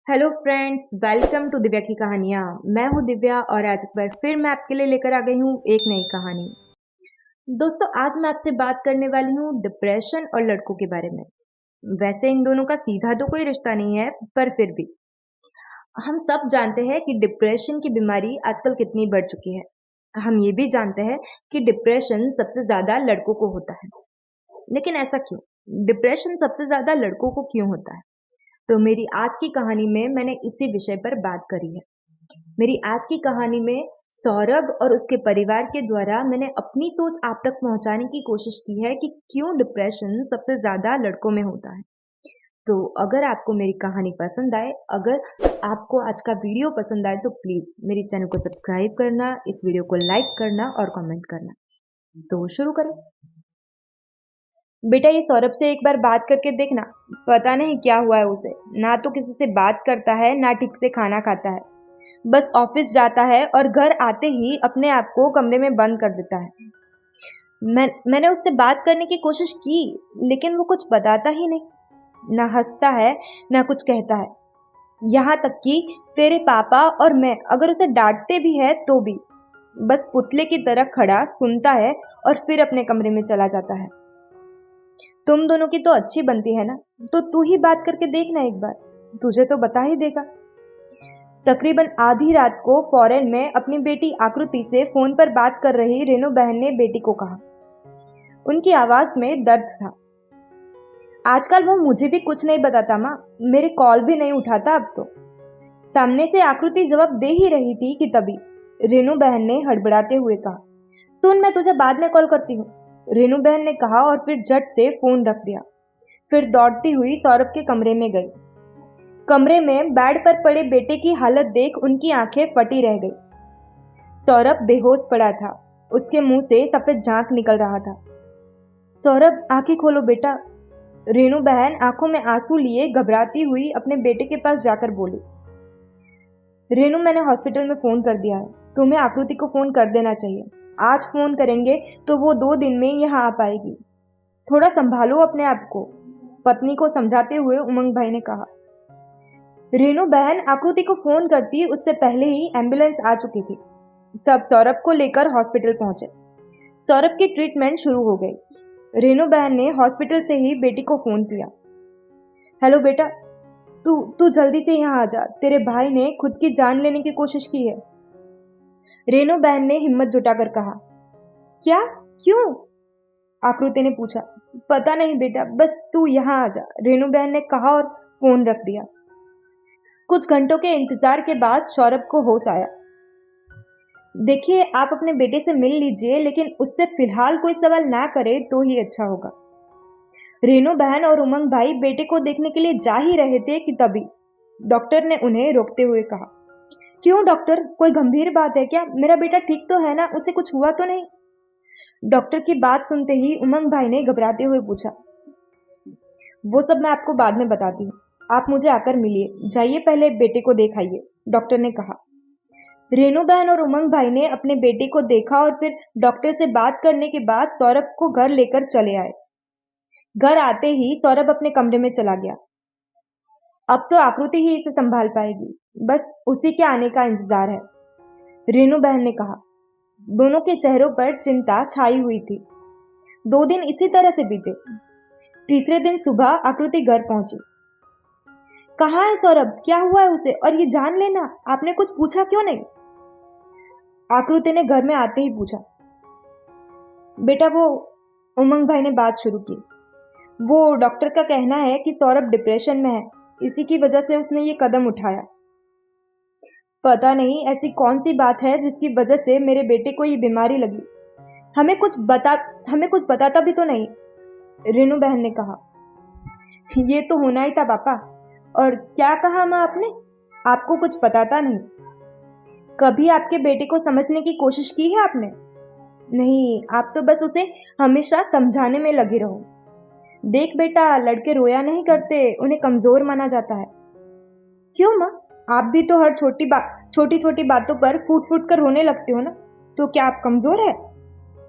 Hello friends, welcome to Divya की कहानियाँ। मैं हूँ दिव्या और आज एक बार फिर मैं आपके लिए लेकर आ गई हूँ एक नई कहानी। दोस्तों, आज मैं आपसे बात करने वाली हूँ डिप्रेशन और लड़कों के बारे में। वैसे इन दोनों का सीधा तो कोई रिश्ता नहीं है, पर फिर भी हम सब जानते हैं कि डिप्रेशन की बीमारी आजकल कितनी बढ़ चुकी है। हम ये भी जानते हैं कि डिप्रेशन सबसे ज्यादा लड़कों को होता है, लेकिन ऐसा क्यों? डिप्रेशन सबसे ज्यादा लड़कों को क्यों होता है? तो मेरी आज की कहानी में मैंने इसी विषय पर बात करी है। मेरी आज की कहानी में सौरभ और उसके परिवार के द्वारा मैंने अपनी सोच आप तक पहुंचाने की कोशिश की है कि क्यों डिप्रेशन सबसे ज्यादा लड़कों में होता है। तो अगर आपको मेरी कहानी पसंद आए, अगर आपको आज का वीडियो पसंद आए, तो प्लीज मेरे चैनल को सब्सक्राइब करना, इस वीडियो को लाइक करना और कमेंट करना। तो शुरू करें। बेटा, ये सौरभ से एक बार बात करके देखना। पता नहीं क्या हुआ है उसे। ना तो किसी से बात करता है, ना ठीक से खाना खाता है। बस ऑफिस जाता है और घर आते ही अपने आप को कमरे में बंद कर देता है। मैंने उससे बात करने की कोशिश की, लेकिन वो कुछ बताता ही नहीं। ना हंसता है, ना कुछ कहता है। यहाँ तक कि तेरे पापा और मैं अगर उसे डांटते भी है तो भी बस पुतले की तरह खड़ा सुनता है और फिर अपने कमरे में चला जाता है। तुम दोनों की तो अच्छी बनती है ना, तो तू ही बात करके देखना एक बार, तुझे तो बता ही देगा। तकरीबन आधी रात को फॉरेन में अपनी बेटी आकृति से फोन पर बात कर रही रेनू बहन ने बेटी को कहा। उनकी आवाज में दर्द था। आजकल वो मुझे भी कुछ नहीं बताता माँ, मेरे कॉल भी नहीं उठाता अब तो। सामने से आकृति जवाब दे ही रही थी कि तभी रेनू बहन ने हड़बड़ाते हुए कहा, सुन, मैं तुझे बाद में कॉल करती हूँ। रेनू बहन ने कहा और फिर झट से फोन रख दिया। फिर दौड़ती हुई सौरभ के कमरे में गई। कमरे में बेड पर पड़े बेटे की हालत देख उनकी आंखें फटी रह गई। सौरभ बेहोश पड़ा था। उसके मुंह से सफेद झाग निकल रहा था। सौरभ, आंखें खोलो बेटा। रेनू बहन आंखों में आंसू लिए घबराती हुई अपने बेटे के पास जाकर बोली। रेनू, मैंने हॉस्पिटल में फोन कर दिया है। तुम्हें आकृति को फोन कर देना चाहिए। आज फोन करेंगे तो वो 2 दिन में यहाँ आ पाएगी। थोड़ा संभालो अपने आप को, पत्नी को समझाते हुए उमंग भाई ने कहा। रेनू बहन आकृति को फोन करती उससे पहले ही एम्बुलेंस आ चुकी थी। सब सौरभ को लेकर हॉस्पिटल पहुंचे। सौरभ की ट्रीटमेंट शुरू हो गई। रेनू बहन ने हॉस्पिटल से ही बेटी को फोन किया। हेलो बेटा, तू तू जल्दी से यहाँ आ जा। तेरे भाई ने खुद की जान लेने की कोशिश की है। रेनू बहन ने हिम्मत जुटाकर कहा। क्या? क्यों? आकृति ने पूछा। पता नहीं बेटा, बस तू यहाँ आ जा, रेनू बहन ने कहा और फोन रख दिया। कुछ घंटों के इंतजार के बाद सौरभ को होश आया। देखिए, आप अपने बेटे से मिल लीजिए, लेकिन उससे फिलहाल कोई सवाल ना करे तो ही अच्छा होगा। रेनू बहन और उमंग भाई बेटे को देखने के लिए जा ही रहे थे कि तभी डॉक्टर ने उन्हें रोकते हुए कहा। क्यों डॉक्टर, कोई गंभीर बात है क्या? मेरा बेटा ठीक तो है ना? उसे कुछ हुआ तो नहीं? डॉक्टर की बात सुनते ही उमंग भाई ने घबराते हुए पूछा। वो सब मैं आपको बाद में बताती हूँ, आप मुझे आकर मिलिए। जाइए, पहले बेटे को देखाइए, डॉक्टर ने कहा। रेनू बहन और उमंग भाई ने अपने बेटे को देखा और फिर डॉक्टर से बात करने के बाद सौरभ को घर लेकर चले आए। घर आते ही सौरभ अपने कमरे में चला गया। अब तो आकृति ही इसे संभाल पाएगी, बस उसी के आने का इंतजार है, रेनू बहन ने कहा। दोनों के चेहरों पर चिंता छाई हुई थी। 2 दिन इसी तरह से बीते। तीसरे दिन सुबह आकृति घर पहुंची। कहाँ है सौरभ? क्या हुआ है उसे? और ये जान लेना, आपने कुछ पूछा क्यों नहीं? आकृति ने घर में आते ही पूछा। बेटा, वो उमंग भाई ने बात शुरू की। वो डॉक्टर का कहना है कि सौरभ डिप्रेशन में है, इसी की वजह से उसने ये कदम उठाया। पता नहीं ऐसी कौन सी बात है जिसकी वजह से मेरे बेटे को ये बीमारी लगी। हमें कुछ बताता भी तो नहीं, रेनू बहन ने कहा। ये तो होना ही था पापा। और क्या कहा माँ आपने? आपको कुछ बताता नहीं? कभी आपके बेटे को समझने की कोशिश की है आपने? नहीं, आप तो बस उसे हमेशा समझाने में लगे रहो। देख बेटा, लड़के रोया नहीं करते, उन्हें कमजोर माना जाता है। क्यों माँ? आप भी तो हर छोटी छोटी बातों पर फूट फूट कर रोने लगते हो ना, तो क्या आप कमजोर है?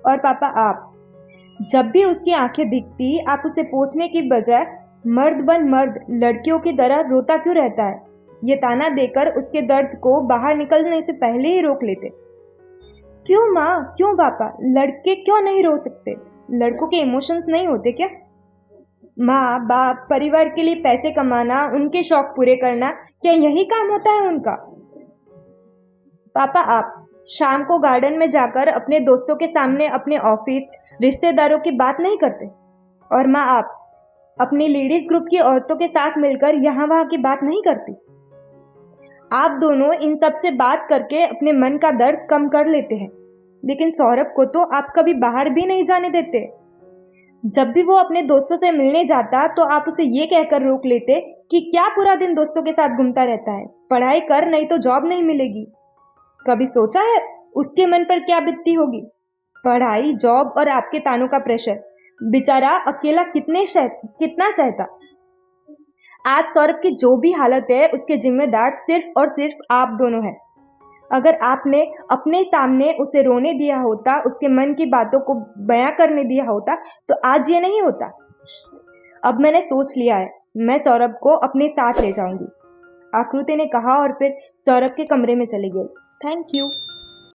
और पापा, आप जब भी उसकी आंखें भीगती, आप उसे पूछने की बजाय मर्द बन मर्द लड़कियों की तरह रोता क्यों रहता है? ये ताना देकर उसके दर्द को बाहर निकलने से पहले ही रोक लेते। क्यों माँ, क्यों पापा, लड़के क्यों नहीं रो सकते? लड़कों के इमोशंस नहीं होते क्या? माँ बाप परिवार के लिए पैसे कमाना, उनके शौक पूरे करना, क्या यही काम होता है उनका? पापा, आप शाम को गार्डन में जाकर अपने दोस्तों के सामने अपने ऑफिस, रिश्तेदारों की बात नहीं करते? और माँ, आप अपनी लेडीज ग्रुप की औरतों के साथ मिलकर यहाँ वहाँ की बात नहीं करती? आप दोनों इन सब से बात करके अपने मन का दर्द कम कर लेते हैं, लेकिन सौरभ को तो आप कभी बाहर भी नहीं जाने देते। जब भी वो अपने दोस्तों से मिलने जाता तो आप उसे ये कहकर रोक लेते कि क्या पूरा दिन दोस्तों के साथ घूमता रहता है, पढ़ाई कर, नहीं तो जॉब नहीं मिलेगी। कभी सोचा है उसके मन पर क्या बीतती होगी? पढ़ाई, जॉब और आपके तानों का प्रेशर, बेचारा अकेला कितना सहता। आज सौरभ की जो भी हालत है उसके जिम्मेदार सिर्फ और सिर्फ आप दोनों हैं। अगर आपने अपने सामने उसे रोने दिया होता, उसके मन की बातों को बयां करने दिया होता, तो आज ये नहीं होता। अब मैंने सोच लिया है, मैं सौरभ को अपने साथ ले जाऊंगी, आकृति ने कहा और फिर सौरभ के कमरे में चली गई। Thank you.